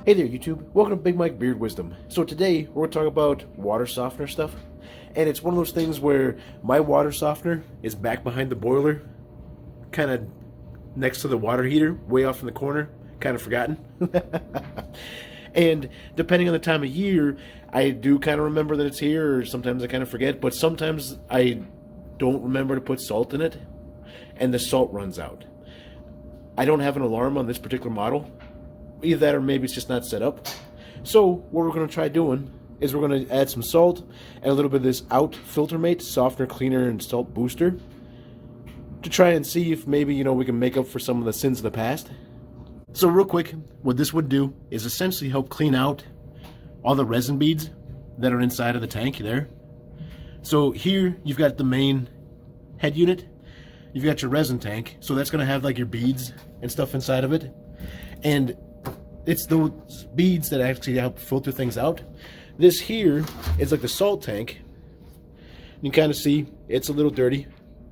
Hey there YouTube, welcome to Big Mike Beard Wisdom. So today we're going to talk about water softener stuff, and it's one of those things where my water softener is back behind the boiler, kind of next to the water heater, way off in the corner, kind of forgotten. And depending on the time of year, I do kind of remember that it's here, or sometimes I kind of forget, but sometimes I don't remember to put salt in it, and the salt runs out. I don't have an alarm on this particular model. Either that or maybe it's just not set up. So what we're going to try doing is we're going to add some salt and a little bit of this out filter mate softener, cleaner, and salt booster to try and see if maybe we can make up for some of the sins of the past. So real quick, what this would do is essentially help clean out all the resin beads that are inside of the tank there. So here you've got the main head unit, you've got your resin tank, so that's going to have like your beads and stuff inside of it, and it's those beads that actually help filter things out. This here is like the salt tank. You can kind of see it's a little dirty,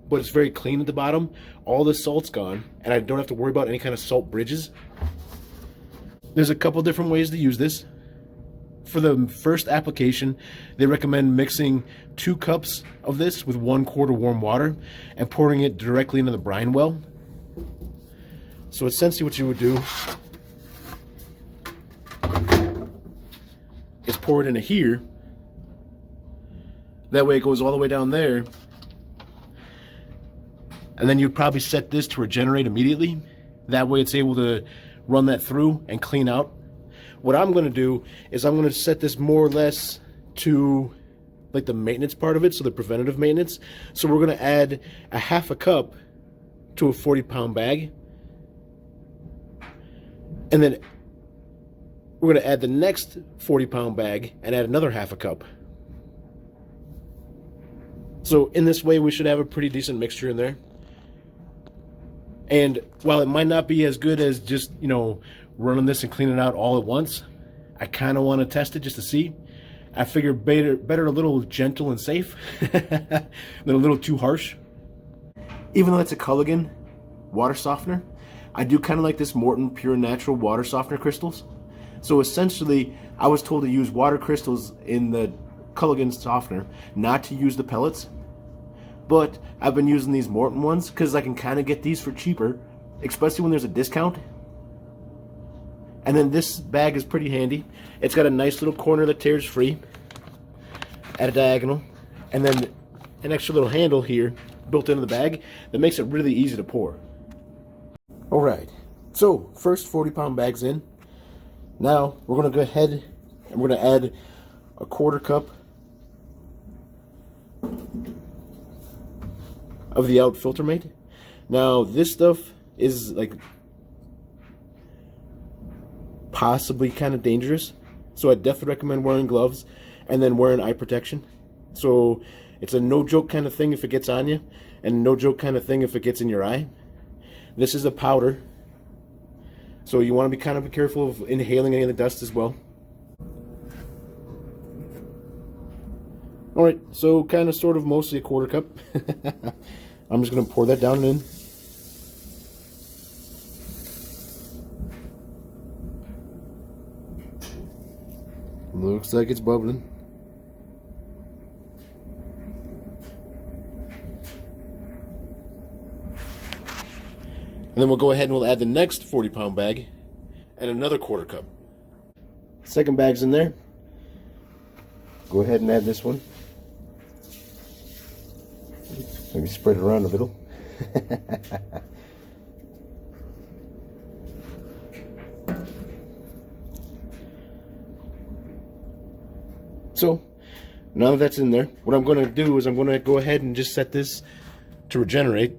but it's very clean at the bottom. All the salt's gone, and I don't have to worry about any kind of salt bridges. There's a couple different ways to use this. For the first application, they recommend mixing 2 cups of this with 1 quart of warm water and pouring it directly into the brine well. So essentially what you would do is pour it into here. That way it goes all the way down there. And then you'd probably set this to regenerate immediately. That way it's able to run that through and clean out. What I'm going to do is I'm going to set this more or less to like the maintenance part of it, so the preventative maintenance. So we're going to add a half a cup to a 40-pound bag. And then we're going to add the next 40-pound bag and add another half a cup. So in this way, we should have a pretty decent mixture in there. And while it might not be as good as just, running this and cleaning it out all at once, I kind of want to test it just to see. I figure better a little gentle and safe than a little too harsh. Even though it's a Culligan water softener, I do kind of like this Morton Pure Natural water softener crystals. So essentially, I was told to use water crystals in the Culligan softener, not to use the pellets. But I've been using these Morton ones because I can kind of get these for cheaper, especially when there's a discount. And then this bag is pretty handy. It's got a nice little corner that tears free at a diagonal, and then an extra little handle here built into the bag that makes it really easy to pour. Alright, so first 40-pound bag's in. Now we're going to go ahead and we're going to add a 1/4 cup of the out filter mate. Now this stuff is like possibly kind of dangerous, so I definitely recommend wearing gloves and then wearing eye protection. So it's a no joke kind of thing if it gets on you, and no joke kind of thing if it gets in your eye. This is a powder, so you want to be kind of careful of inhaling any of the dust as well. Alright, so kind of sort of mostly a 1/4 cup. I'm just going to pour that down and in. Looks like it's bubbling. And then we'll go ahead and we'll add the next 40-pound bag and another 1/4 cup. Second bag's in there. Go ahead and add this one. Maybe spread it around a little. So, now that that's in there, what I'm going to do is I'm going to go ahead and just set this to regenerate.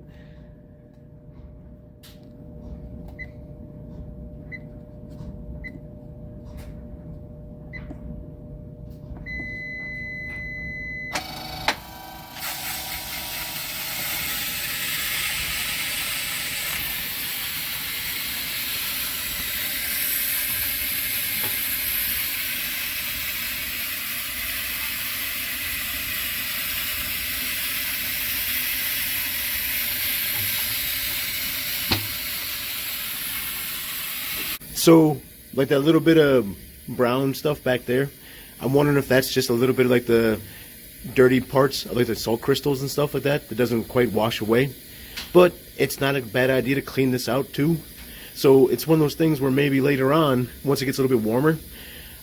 So like that little bit of brown stuff back there. I'm wondering if that's just a little bit of like the dirty parts, like the salt crystals and stuff like that doesn't quite wash away. But it's not a bad idea to clean this out too. So it's one of those things where maybe later on, once it gets a little bit warmer,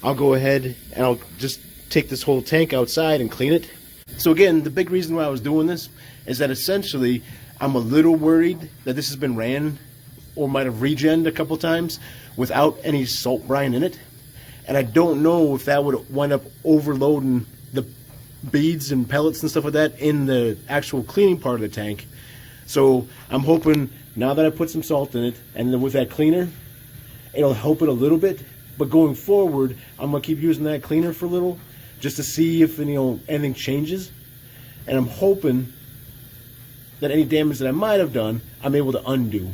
I'll go ahead and I'll just take this whole tank outside and clean it. So again, the big reason why I was doing this is that essentially I'm a little worried that this has been ran or might have regened a couple times without any salt brine in it. And I don't know if that would wind up overloading the beads and pellets and stuff like that in the actual cleaning part of the tank. So I'm hoping now that I put some salt in it, and then with that cleaner, it'll help it a little bit. But going forward, I'm gonna keep using that cleaner for a little, just to see if anything changes. And I'm hoping that any damage that I might have done, I'm able to undo.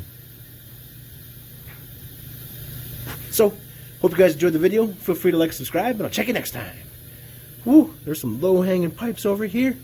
So, hope you guys enjoyed the video. Feel free to like, subscribe, and I'll check you next time. Woo, there's some low-hanging pipes over here.